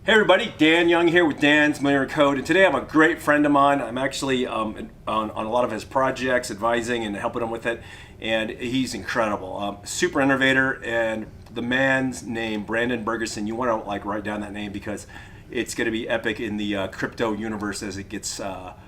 Hey everybody, Dan Young here with DansMillionaireCode, and today I have a great friend of mine. I'm actually on a lot of his projects, advising and helping him with it, and he's incredible. Super innovator, and the man's name, Brandon Burgason. You want to write down that name because it's going to be epic in the crypto universe as it gets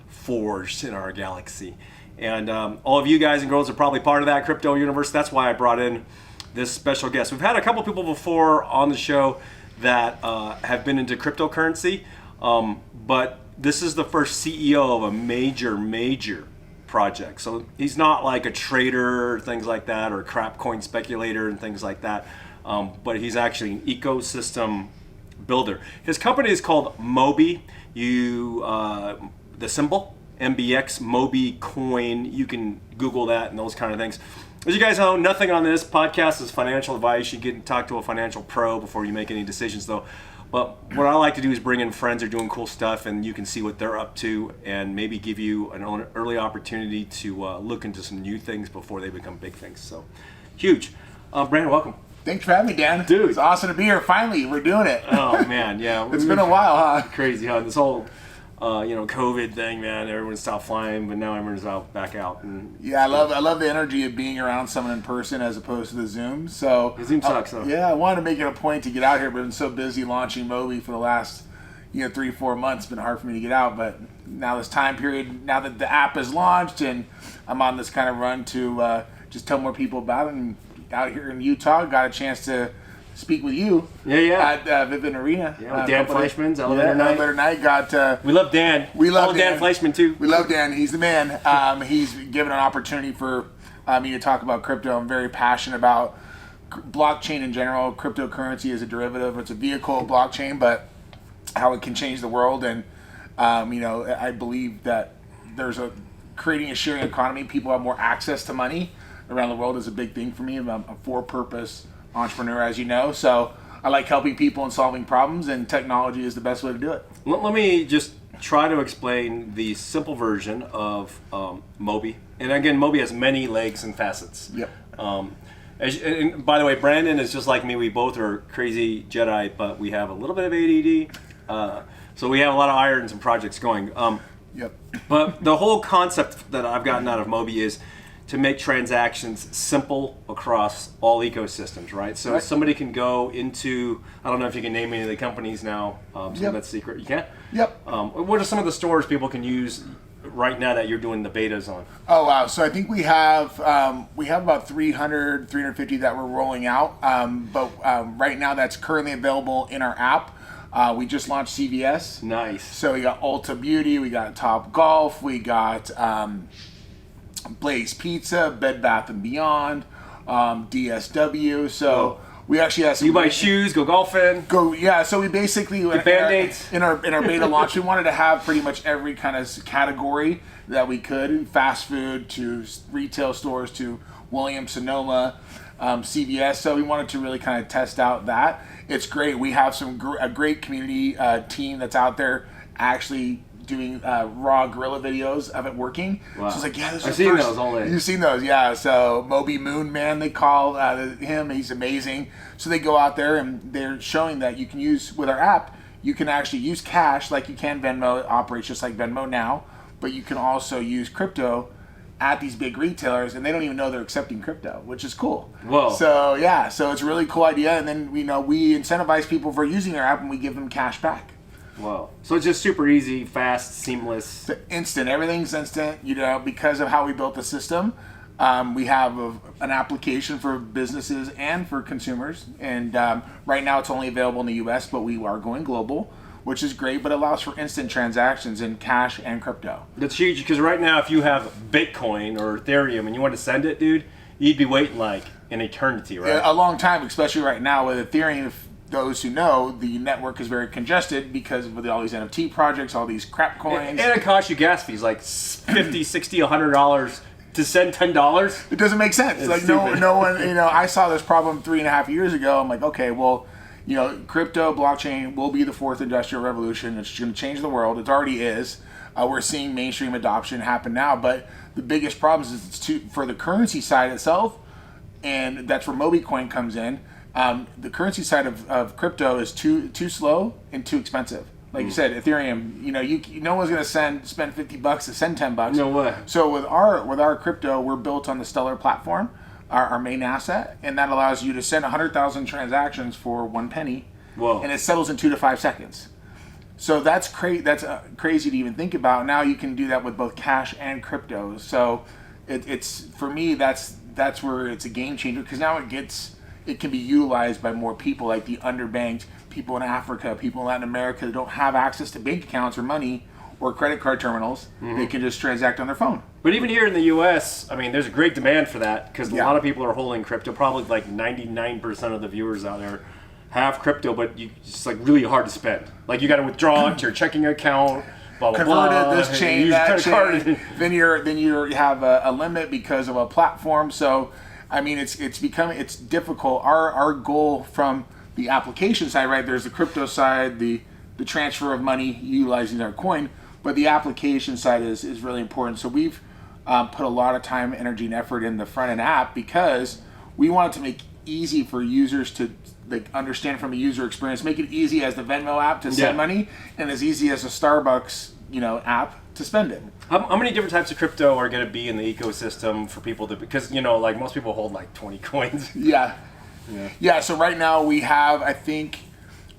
forged in our galaxy. And all of you guys and girls are probably part of that crypto universe. That's why I brought in this special guest. We've had a couple people before on the show that have been into cryptocurrency, but this is the first CEO of a major project. So he's not like a trader or things like that, or a crap coin speculator and things like that, but he's actually an ecosystem builder. His company is called Mobie. The symbol MBX, MobieCoin. You can Google that and those kind of things. As you guys know, nothing on this podcast is financial advice. You can talk to a financial pro before you make any decisions, though. But what I like to do is bring in friends who are doing cool stuff, and you can see what they're up to and maybe give you an early opportunity to look into some new things before they become big things. So, huge. Brandon, welcome. Thanks for having me, Dan. Dude. It's awesome to be here. Finally, we're doing it. Oh, man, yeah. It's been a while, huh? Crazy, huh? This whole COVID thing, man. Everyone stopped flying, but now everyone's back out. And yeah, I love the energy of being around someone in person as opposed to the Zoom. So the Zoom sucks, though. Yeah, I wanted to make it a point to get out here, but I've been so busy launching Mobie for the last 3-4 months. It's been hard for me to get out, but now this time period, now that the app is launched and I'm on this kind of run to just tell more people about it, and out here in Utah, got a chance to speak with you at Vivid Arena. Yeah, with Dan Fleischman's Elevator Night. Elevator Night. We love Dan. We love Dan Fleischman too. We love Dan. He's the man. He's given an opportunity for me to talk about crypto. I'm very passionate about blockchain in general. Cryptocurrency is a derivative. It's a vehicle of blockchain, but how it can change the world. And I believe that creating a sharing economy. People have more access to money around the world is a big thing for me. I'm a for-purpose entrepreneur, as you know, so I like helping people and solving problems, and technology is the best way to do it. Let me just try to explain the simple version of Mobie. And again, Mobie has many legs and facets. Yep. And by the way, Brandon is just like me. We both are crazy Jedi, but we have a little bit of ADD. So we have a lot of irons and projects going. Yep. But the whole concept that I've gotten out of Mobie is to make transactions simple across all ecosystems, right? So somebody can go into, I don't know if you can name any of the companies now, that's secret. You can? Yep. What are some of the stores people can use right now that you're doing the betas on? Oh, wow. So I think we have about 300, 350 that we're rolling out. But right now that's currently available in our app. We just launched CVS. Nice. So we got Ulta Beauty, we got Top Golf, we got Blaze Pizza, Bed Bath & Beyond, DSW. So we actually have some. You buy shoes, go golfing. So we basically Band-Aids. in our beta launch, we wanted to have pretty much every kind of category that we could, fast food to retail stores to Williams Sonoma, CVS. So we wanted to really kind of test out that. It's great. We have a great community team that's out there actually doing raw guerrilla videos of it working. Wow. So it's like, I've seen those already. You've seen those, yeah. So Moby Moon Man, they call him. He's amazing. So they go out there and they're showing that you can use, with our app, you can actually use cash like you can Venmo. It operates just like Venmo now, but you can also use crypto at these big retailers, and they don't even know they're accepting crypto, which is cool. Whoa. So yeah, so it's a really cool idea. And then we incentivize people for using our app, and we give them cash back. Wow. So it's just super easy, fast, seamless. Instant. Everything's instant. Because of how we built the system, we have an application for businesses and for consumers. And right now it's only available in the U.S., but we are going global, which is great, but it allows for instant transactions in cash and crypto. That's huge, because right now if you have Bitcoin or Ethereum and you want to send it, dude, you'd be waiting like an eternity, right? A long time, especially right now with Ethereum. Those who know, the network is very congested because of all these NFT projects, all these crap coins. And it costs you gas fees like $50, $60, $100 to send $10. It doesn't make sense. It's like stupid. no one, I saw this problem 3.5 years ago. I'm like, okay, well, crypto, blockchain will be the fourth industrial revolution. It's going to change the world. It already is. We're seeing mainstream adoption happen now, but the biggest problem is for the currency side itself, and that's where MobieCoin comes in. The currency side of crypto is too slow and too expensive. Like you said, Ethereum, no one's going to spend $50 to send $10. No way. So with our crypto, we're built on the Stellar platform, our main asset, and that allows you to send 100,000 transactions for 1 penny. Whoa. And it settles in 2 to 5 seconds. So that's crazy to even think about. Now you can do that with both cash and crypto. So it's for me that's where it's a game changer, because now it can be utilized by more people, like the underbanked people in Africa, people in Latin America that don't have access to bank accounts or money or credit card terminals. They can just transact on their phone. But even here in the U.S., I mean, there's a great demand for that, because a lot of people are holding crypto. Probably like 99% of the viewers out there have crypto, but it's like really hard to spend. Like you got to withdraw it to your checking account, blah blah Convert blah. it, this chain, that chain. Then you have a limit because of a platform. So, I mean, it's difficult. Our goal from the application side, right? There's the crypto side, the transfer of money utilizing our coin, but the application side is really important. So we've put a lot of time, energy, and effort in the front end app, because we wanted to make easy for users to understand from a user experience. Make it easy as the Venmo app to send money, and as easy as a Starbucks app to spend it. How many different types of crypto are going to be in the ecosystem for people to? Because like most people hold like 20 coins. Yeah. So right now we have, I think,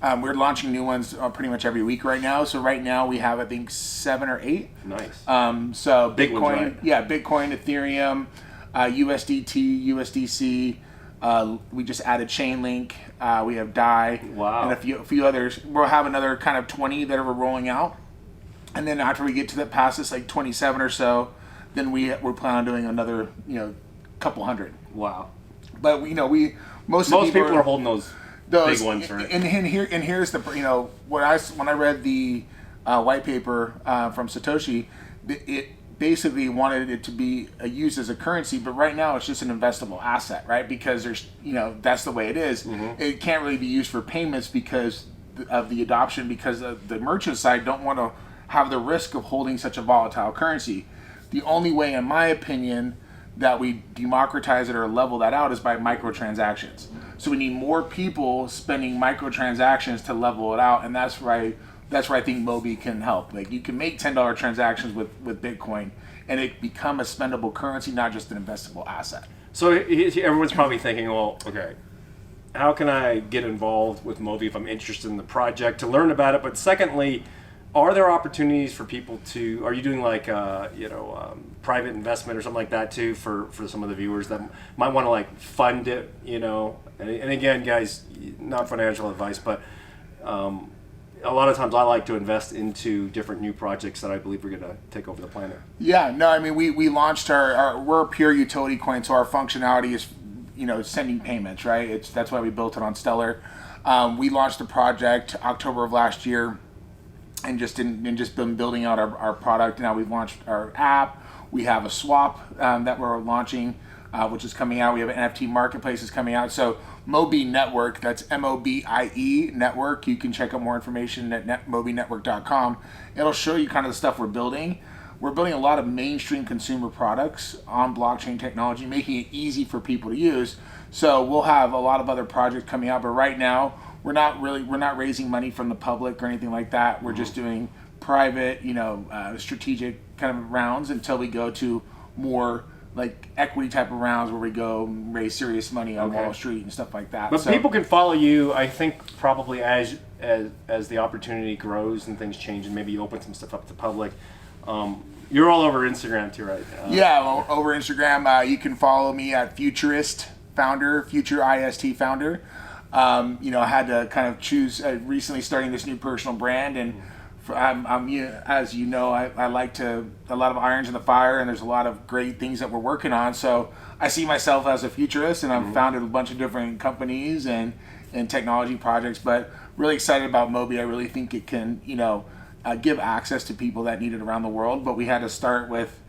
we're launching new ones pretty much every week right now. So right now we have, I think, 7 or 8. Nice. So big Bitcoin, ones, right? Bitcoin, Ethereum, USDT, USDC. We just added Chainlink. We have DAI. Wow. And a few others. We'll have another kind of 20 that we're rolling out. And then after we get to that, past this like 27 or so, then we're planning on doing another couple hundred. Wow. But most people are holding those big ones, right? And here's the when I read the white paper from Satoshi, it basically wanted it to be used as a currency, but right now it's just an investable asset, right? Because there's that's the way it is. It can't really be used for payments because of the adoption, because the merchant side don't want to have the risk of holding such a volatile currency. The only way, in my opinion, that we democratize it or level that out is by microtransactions. So we need more people spending microtransactions to level it out, and that's where I think Mobie can help. Like you can make $10 transactions with Bitcoin, and it become a spendable currency, not just an investable asset. So everyone's probably thinking, well, okay, how can I get involved with Mobie if I'm interested in the project to learn about it? But secondly, are there opportunities for people to? Are you doing like private investment or something like that too for some of the viewers that might want to like fund it? And again, guys, not financial advice, but a lot of times I like to invest into different new projects that I believe are going to take over the planet. Yeah, no, I mean we launched we're a pure utility coin, so our functionality is sending payments, right? That's why we built it on Stellar. We launched the project October of last year. And just been building out our product. Now we've launched our app. We have a swap that we're launching, which is coming out. We have an NFT marketplace is coming out. So MobieNetwork, that's MOBIE network. You can check out more information at MobieNetwork.com. It'll show you kind of the stuff we're building. We're building a lot of mainstream consumer products on blockchain technology, making it easy for people to use. So we'll have a lot of other projects coming out, but right now we're not raising money from the public or anything like that. We're just doing private, strategic kind of rounds until we go to more like equity type of rounds where we go raise serious money on Wall Street and stuff like that. But people can follow you, I think, probably as the opportunity grows and things change, and maybe you open some stuff up to the public. You're all over Instagram too, right? Yeah, over Instagram. You can follow me at Futurist Founder, Future IST Founder. I had to kind of choose recently starting this new personal brand, and I'm as you know, I like to a lot of irons in the fire, and there's a lot of great things that we're working on. So I see myself as a futurist, and I've founded a bunch of different companies and technology projects, but really excited about Mobie. I really think it can give access to people that need it around the world, but we had to start with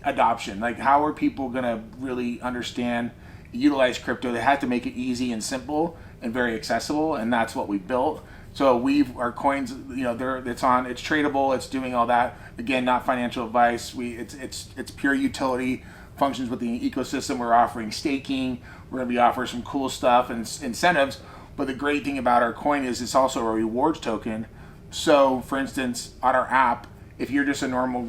adoption. Like, how are people going to really understand, utilize crypto? They had to make it easy and simple and very accessible, and that's what we built. So our coins, it's tradable, it's doing all that. Again, not financial advice. It's pure utility functions with the ecosystem. We're offering staking. We're going to be offering some cool stuff and incentives. But the great thing about our coin is it's also a rewards token. So, for instance, on our app, if you're just a normal,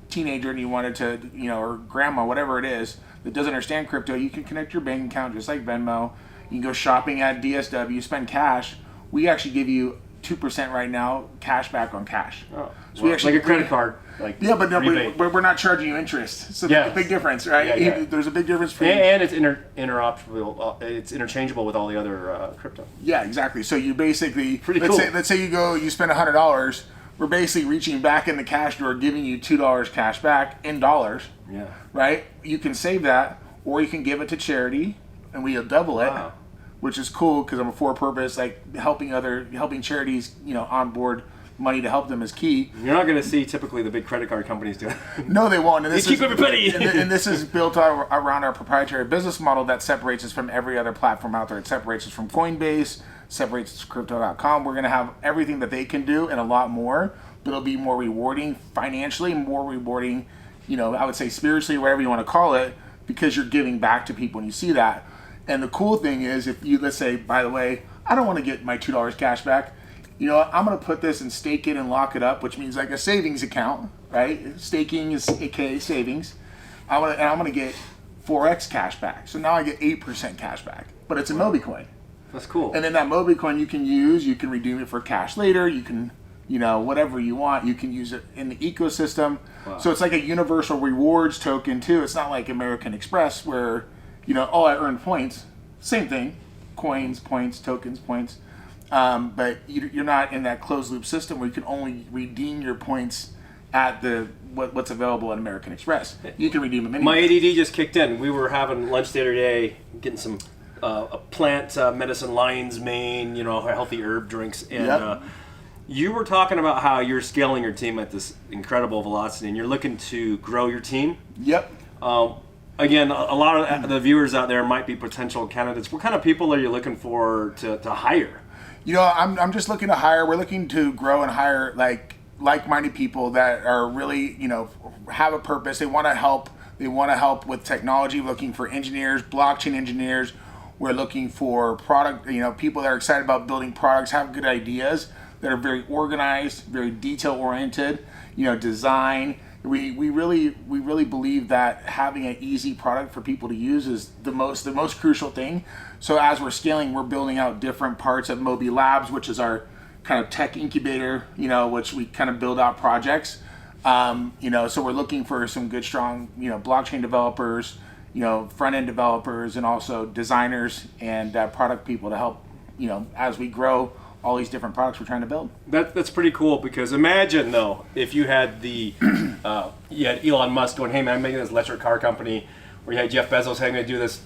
teenager and you wanted to, or grandma, whatever it is, that doesn't understand crypto, you can connect your bank account just like Venmo. You can go shopping at DSW, spend cash. We actually give you 2% right now cash back on cash. Oh, so we actually like a credit card. Yeah, but no, we're not charging you interest. So there's a big difference, right? Yeah. There's a big difference between... And it's interoperable. It's interchangeable with all the other crypto. Yeah, exactly. So you basically... Pretty cool. Let's say you spend $100. We're basically reaching back in the cash drawer, giving you $2 cash back in dollars. Yeah. Right? You can save that, or you can give it to charity, and we'll double it. Wow. Which is cool because I'm a for-purpose, like helping charities, onboard money to help them is key. You're not going to see typically the big credit card companies do it. No, they won't. And they keep everybody. And this is built around our proprietary business model that separates us from every other platform out there. It separates us from Coinbase, separates us from Crypto.com. We're going to have everything that they can do and a lot more, but it'll be more rewarding financially, more rewarding, I would say spiritually, whatever you want to call it, because you're giving back to people and you see that. And the cool thing is, if you, let's say, by the way, I don't want to get my $2 cash back. I'm going to put this and stake it and lock it up, which means like a savings account, right? Staking is AKA savings. I'm going to get 4x cash back. So now I get 8% cash back, but it's a MobieCoin. That's cool. And then that MobieCoin you can use, you can redeem it for cash later. You can, whatever you want, you can use it in the ecosystem. Wow. So it's like a universal rewards token too. It's not like American Express where, I earn points. Same thing, coins, points, tokens, points. But you're not in that closed loop system where you can only redeem your points at what's available at American Express. You can redeem them anywhere. My ADD just kicked in. We were having lunch the other day, getting some plant medicine, lion's mane, healthy herb drinks, and you were talking about how you're scaling your team at this incredible velocity, and you're looking to grow your team. Yep. Again, a lot of the viewers out there might be potential candidates. What kind of people are you looking for to hire? I'm just looking to hire. We're looking to grow and hire like-minded people that are really, have a purpose. They want to help. They want to help with technology. We're looking for engineers, blockchain engineers. We're looking for product, people that are excited about building products, have good ideas, that are very organized, very detail-oriented, design. We really believe that having an easy product for people to use is the most crucial thing. So as we're scaling, we're building out different parts of MobieLabs, which is our kind of tech incubator, which we kind of build out projects. So we're looking for some good, strong, blockchain developers, front end developers, and also designers and product people to help, as we grow all these different products we're trying to build. That's pretty cool, because imagine though if you had you had Elon Musk going, hey man, I'm making this electric car company, or you had Jeff Bezos, hey, I'm going to do this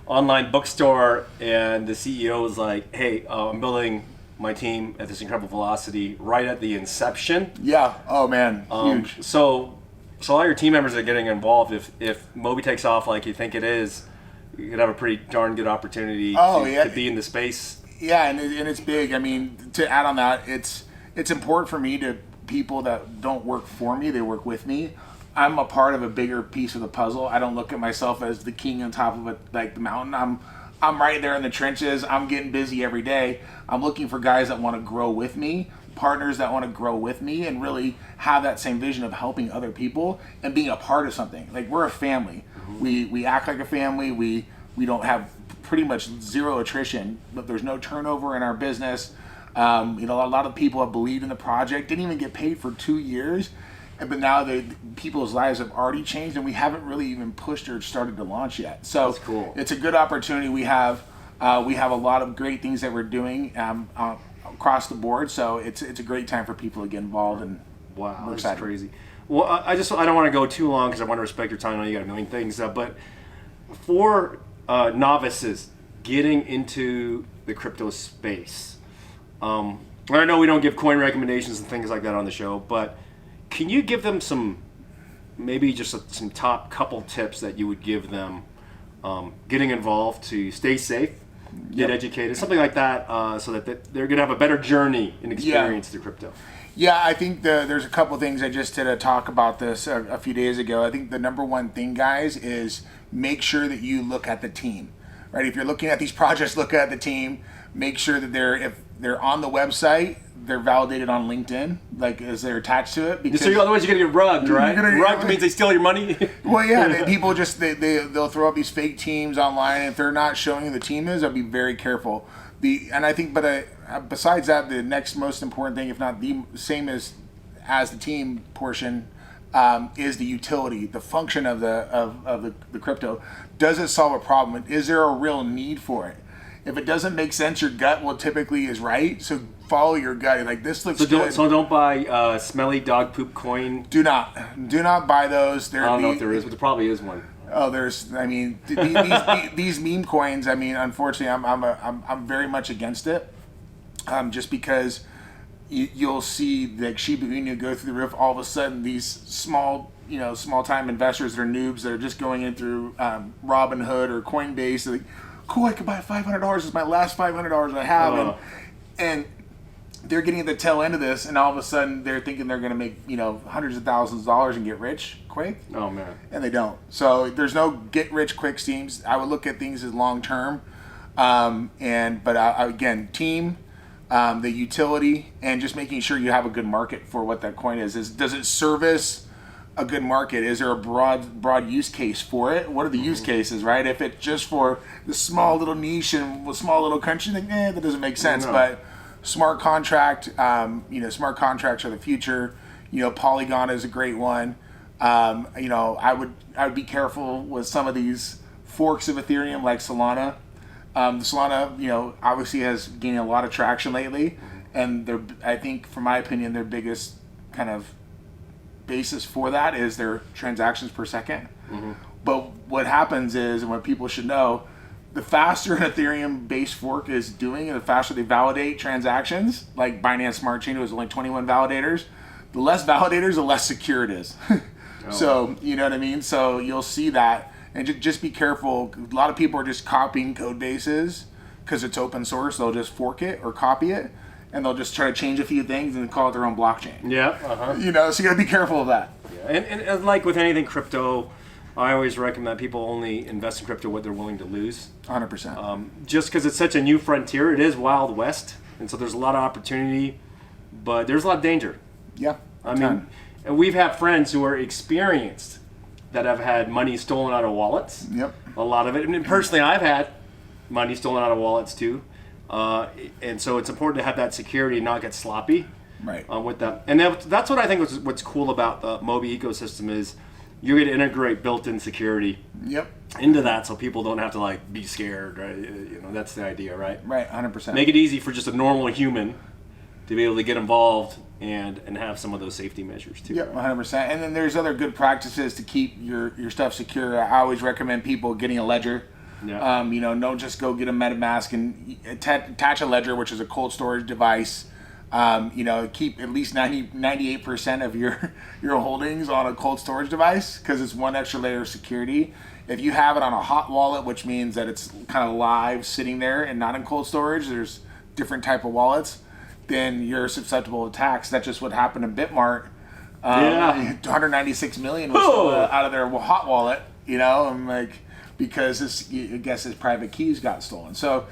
online bookstore, and the CEO was like, hey, I'm building my team at this incredible velocity right at the inception. Yeah. Oh man, huge. So all your team members are getting involved. If Mobie takes off like you think it is, you could have a pretty darn good opportunity to be in the space. Yeah, and it's big. I mean, to add on that, it's important for me to people that don't work for me, they work with me. I'm a part of a bigger piece of the puzzle. I don't look at myself as the king on top of the mountain. I'm right there in the trenches. I'm getting busy every day. I'm looking for guys that want to grow with me, partners that want to grow with me, and really have that same vision of helping other people and being a part of something. Like, we're a family. Mm-hmm. We act like a family. We don't have pretty much zero attrition, but there's no turnover in our business. A lot of people have believed in the project, didn't even get paid for 2 years, but now people's lives have already changed, and we haven't really even pushed or started to launch yet. So that's cool. It's a good opportunity. We have a lot of great things that we're doing across the board. So it's a great time for people to get involved, and wow, that's crazy. Well, I don't want to go too long because I want to respect your time. I know you got a million things, but for novices getting into the crypto space, I know we don't give coin recommendations and things like that on the show, but can you give them some top couple tips that you would give them getting involved to stay safe get educated, something like that, so that they're going to have a better journey and experience through crypto. Yeah, I think there's a couple things. I just did a talk about this a few days ago. I think the number one thing, guys, is make sure that you look at the team, right? If you're looking at these projects, look at the team. Make sure that if they're on the website, they're validated on LinkedIn, like as they're attached to it. Because so otherwise you're gonna get rugged, right? Rugged means they steal your money. Well, yeah, people just they'll throw up these fake teams online. And if they're not showing who the team is, I'll be very careful. And I think, besides that, the next most important thing, if not the same as the team portion, is the utility, the function of the crypto. Does it solve a problem? Is there a real need for it? If it doesn't make sense, your gut will typically is right. So follow your gut. Like, this looks good. So don't buy smelly dog poop coin. Do not buy those. I don't know if there is, but there probably is one. Oh, these meme coins. I mean, unfortunately, I'm very much against it. Just because you'll see like Shiba Inu go through the roof. All of a sudden, these small time investors that are noobs that are just going in through Robinhood or Coinbase. They're like, cool, I could buy $500. It's my last $500 I have, and they're getting at the tail end of this, and all of a sudden they're thinking they're going to make hundreds of thousands of dollars and get rich quick. Oh man! And they don't. So there's no get rich quick schemes. I would look at things as long term, again, team, the utility, and just making sure you have a good market for what that coin is. Does it service a good market? Is there a broad use case for it? What are the use cases, right? If it's just for the small little niche and a small little country, then that doesn't make sense. No. But smart contract, smart contracts are the future. Polygon is a great one. I would be careful with some of these forks of Ethereum like Solana. Solana, obviously has gained a lot of traction lately, and I think, from my opinion, their biggest kind of basis for that is their transactions per second. Mm-hmm. But what happens is, and what people should know, the faster an Ethereum base fork is doing, and the faster they validate transactions, like Binance Smart Chain, it was only 21 validators. The less validators, the less secure it is. So, you know what I mean? So you'll see that, and just be careful. A lot of people are just copying code bases because it's open source. They'll just fork it or copy it, and they'll just try to change a few things and call it their own blockchain. Yeah. Uh-huh. So you got to be careful of that. Yeah. And like with anything crypto, I always recommend people only invest in crypto what they're willing to lose. 100%. Just because it's such a new frontier, it is Wild West, and so there's a lot of opportunity, but there's a lot of danger. Yeah. I mean, and we've had friends who are experienced that have had money stolen out of wallets. Yep. A lot of it. And personally, I've had money stolen out of wallets too. And so it's important to have that security and not get sloppy with that. And that's what I think what's cool about the Mobie ecosystem is you're going to integrate built-in security into that, so people don't have to be scared, right? That's the idea, right? Right, 100%. Make it easy for just a normal human to be able to get involved and have some of those safety measures too. Yep, 100%. And then there's other good practices to keep your stuff secure. I always recommend people getting a ledger. Yeah. Don't just go get a MetaMask and attach a ledger, which is a cold storage device. Keep at least 98% of your holdings on a cold storage device, because it's one extra layer of security. If you have it on a hot wallet, which means that it's kind of live sitting there and not in cold storage, there's different type of wallets, then you're susceptible to attacks. That's just what happened in Bitmart. 196 million was out of their hot wallet, because his private keys got stolen. So,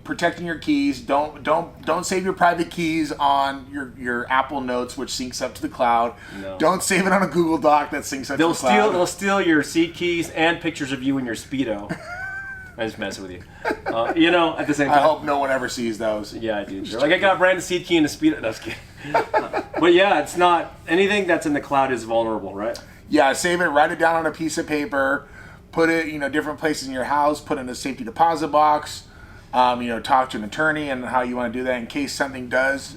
protecting your keys. Don't save your private keys on your Apple Notes, which syncs up to the cloud. No. Don't save it on a Google Doc that syncs up to the cloud. They'll steal your seed keys and pictures of you in your Speedo. I just mess with you. At the same time. I hope no one ever sees those. Yeah, I do. Sure. I got Brandon's seed key in the Speedo. No, I was kidding. But yeah, it's not anything that's in the cloud is vulnerable, right? Yeah, save it. Write it down on a piece of paper. Put it, different places in your house. Put it in a safety deposit box. Talk to an attorney and how you want to do that in case something does,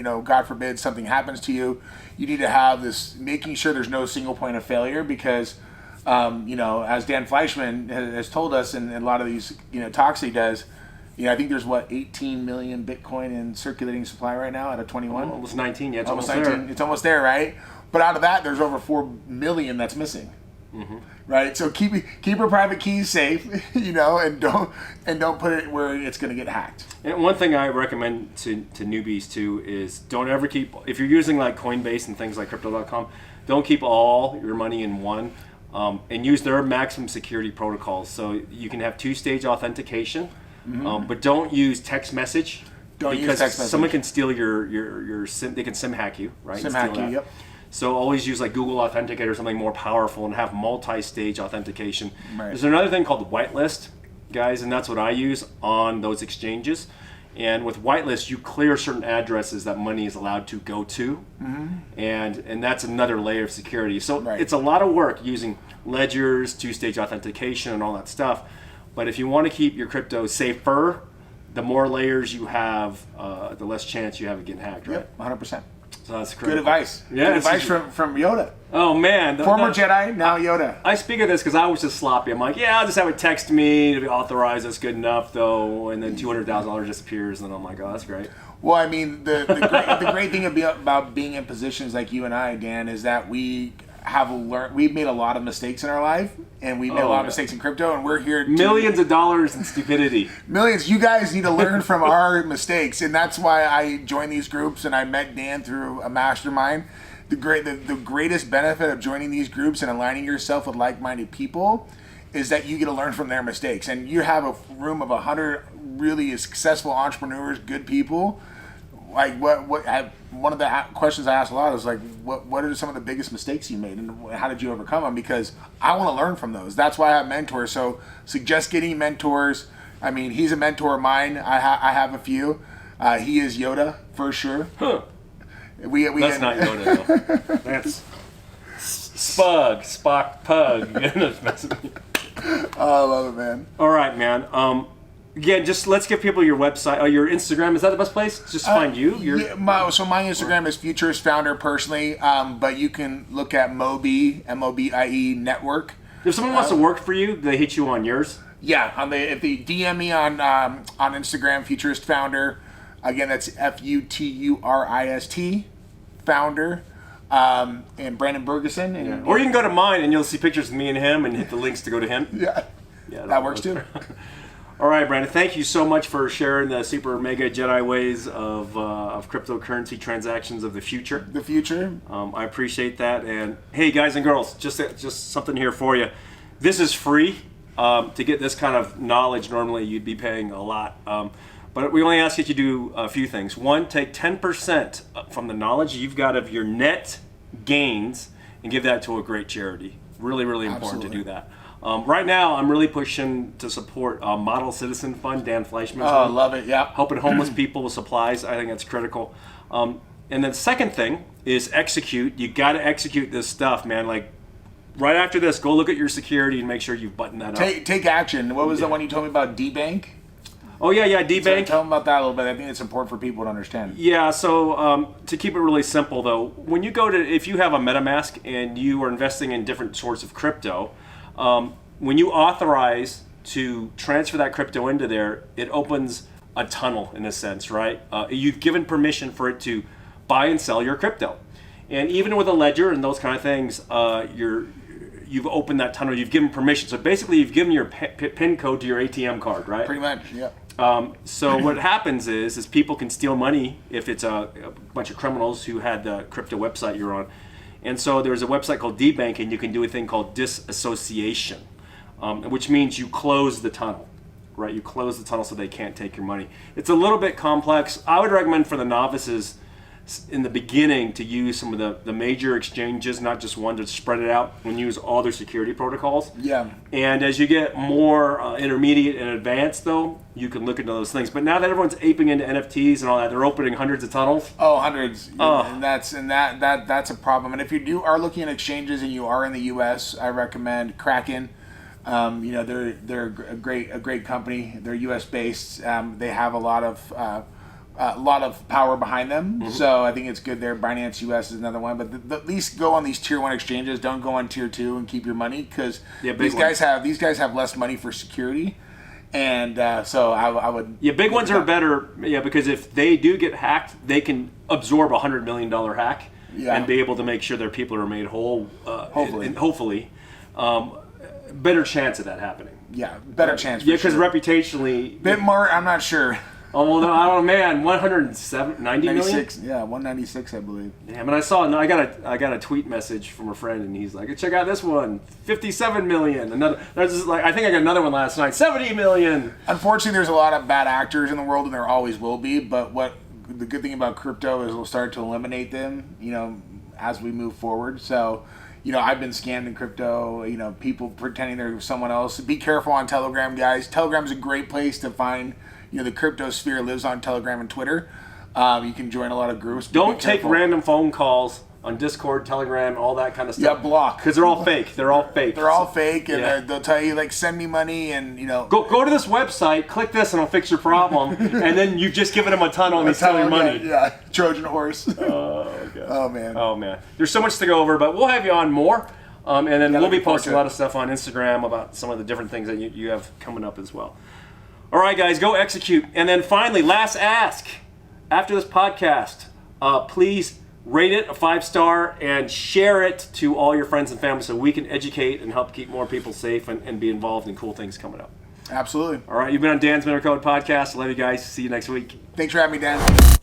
God forbid something happens to you. You need to have this, making sure there's no single point of failure, because, as Dan Fleischman has told us in a lot of these, talks he does, I think there's 18 million Bitcoin in circulating supply right now out of 21. Almost 19, yeah, it's almost 19. there. It's almost there, right? But out of that, there's over 4 million that's missing. Right, so keep your private keys safe, and don't put it where it's going to get hacked. And one thing I recommend to newbies too is don't ever keep, if you're using like Coinbase and things like Crypto.com, don't keep all your money in one, and use their maximum security protocols. So you can have two-stage authentication, but don't use text message. Because someone can steal your SIM. They can SIM hack you, right? SIM hack you, yep. So always use like Google Authenticate or something more powerful and have multi-stage authentication. Right. There's another thing called whitelist, guys, and that's what I use on those exchanges. And with whitelist, you clear certain addresses that money is allowed to go to, and that's another layer of security. So it's a lot of work using ledgers, two-stage authentication, and all that stuff. But if you want to keep your crypto safer, the more layers you have, the less chance you have of getting hacked, right? Yep, 100%. So that's critical. Good advice. Yeah, good advice from Yoda. Oh man, Former Jedi, now Yoda. I speak of this because I was just sloppy. I'm like, yeah, I'll just have it text me to be authorized. That's good enough, though. And then $200,000 disappears, and then I'm like, oh, that's great. Well, I mean, the great thing about being in positions like you and I, Dan, is that we've made a lot of mistakes in our life, and we made a lot of mistakes in crypto, and we're here millions of dollars in stupidity. Millions. You guys need to learn from our mistakes, and that's why I joined these groups, and I met Dan through a mastermind. The greatest benefit of joining these groups and aligning yourself with like-minded people is that you get to learn from their mistakes, and you have a room of 100 really successful entrepreneurs, good people. Like one of the questions I ask a lot is like, what are some of the biggest mistakes you made, and how did you overcome them? Because I want to learn from those. That's why I have mentors. So suggest getting mentors. I mean, he's a mentor of mine. I have a few. He is Yoda for sure. Huh. That's not Yoda though. That's Spock Pug. Oh, I love it, man. All right, man. Again, just let's give people your website, your Instagram. Is that the best place? Just find you. My Instagram is Futurist Founder personally, but you can look at MobieNetwork. Network. If someone wants to work for you, they hit you on yours. Yeah, if they DM me on Instagram, Futurist Founder. Again, that's FUTURIST Founder. And Brandon Burgason. Or you can go to mine and you'll see pictures of me and him and hit the links to go to him. Yeah, that works too. All right, Brandon, thank you so much for sharing the super mega Jedi ways of cryptocurrency transactions of the future. The future. I appreciate that. And hey, guys and girls, just something here for you. This is free. To get this kind of knowledge, normally you'd be paying a lot. But we only ask that you do a few things. One, take 10% from the knowledge you've got of your net gains and give that to a great charity. Really, really important to do that. Right now, I'm really pushing to support Model Citizen Fund, Dan Fleischman's fund. Love it, yeah. Helping homeless people with supplies. I think that's critical. And then second thing is execute. You got to execute this stuff, man. Like right after this, go look at your security and make sure you've buttoned that up. Take action. What was the one you told me about, D-Bank? Oh, yeah, D-Bank. So tell them about that a little bit. I think it's important for people to understand. Yeah, so to keep it really simple, though, when you go to, if you have a MetaMask and you are investing in different sorts of crypto, when you authorize to transfer that crypto into there, it opens a tunnel in a sense, right? You've given permission for it to buy and sell your crypto. And even with a ledger and those kind of things, you've opened that tunnel, you've given permission. So basically you've given your PIN code to your ATM card, right? Pretty much, yeah. So what happens is people can steal money if it's a bunch of criminals who had the crypto website you're on. And so there's a website called D-Bank, and you can do a thing called disassociation, which means you close the tunnel, right? You close the tunnel so they can't take your money. It's a little bit complex. I would recommend for the novices in the beginning to use some of the major exchanges, not just one, to spread it out and use all their security protocols. Yeah. And as you get more intermediate and advanced, though, you can look into those things. But now that everyone's aping into NFTs and all that, they're opening hundreds of tunnels. Oh, hundreds. And that's a problem. And if you are looking at exchanges and you are in the U.S., I recommend Kraken. They're a great company. They're U.S. based. They have a lot of power behind them, so I think it's good there. Binance US is another one, but at least go on these tier 1 exchanges. Don't go on tier 2 and keep your money, because these guys have less money for security, and so I would. Yeah, big ones are better. Yeah, because if they do get hacked, they can absorb $100 million hack and be able to make sure their people are made whole. Hopefully. better chance of that happening. Yeah, better chance. Yeah, because sure. reputationally, Bit more. I'm not sure. oh well, no, I don't know, man. 190 million. 96. Yeah, 196, I believe. Damn, and I got a tweet message from a friend, and he's like, "Check out this one, 57 million." Another, that's just like I think I got another one last night, 70 million. Unfortunately, there's a lot of bad actors in the world, and there always will be. But what the good thing about crypto is we'll start to eliminate them, as we move forward. So, I've been scammed in crypto. People pretending they're someone else. Be careful on Telegram, guys. Telegram's a great place to find. The crypto sphere lives on Telegram and Twitter. You can join a lot of groups. Don't take random phone calls on Discord, Telegram, all that kind of stuff. Yeah, block. Because they're all fake. They're all fake. They're all fake, and they'll tell you, send me money, and, Go to this website, click this, and I'll fix your problem. And then you've just given them a ton on these telling money. Yeah, Trojan horse. Oh, God. Oh, man. Oh, man. There's so much to go over, but we'll have you on more. And then we'll be looking forward posting to a it. lot of stuff on Instagram about some of the different things that you have coming up as well. All right, guys, go execute. And then finally, last ask. After this podcast, please rate it a 5-star and share it to all your friends and family so we can educate and help keep more people safe and be involved in cool things coming up. Absolutely. All right, you've been on Dan's Millionaire Code podcast. I love you guys. See you next week. Thanks for having me, Dan.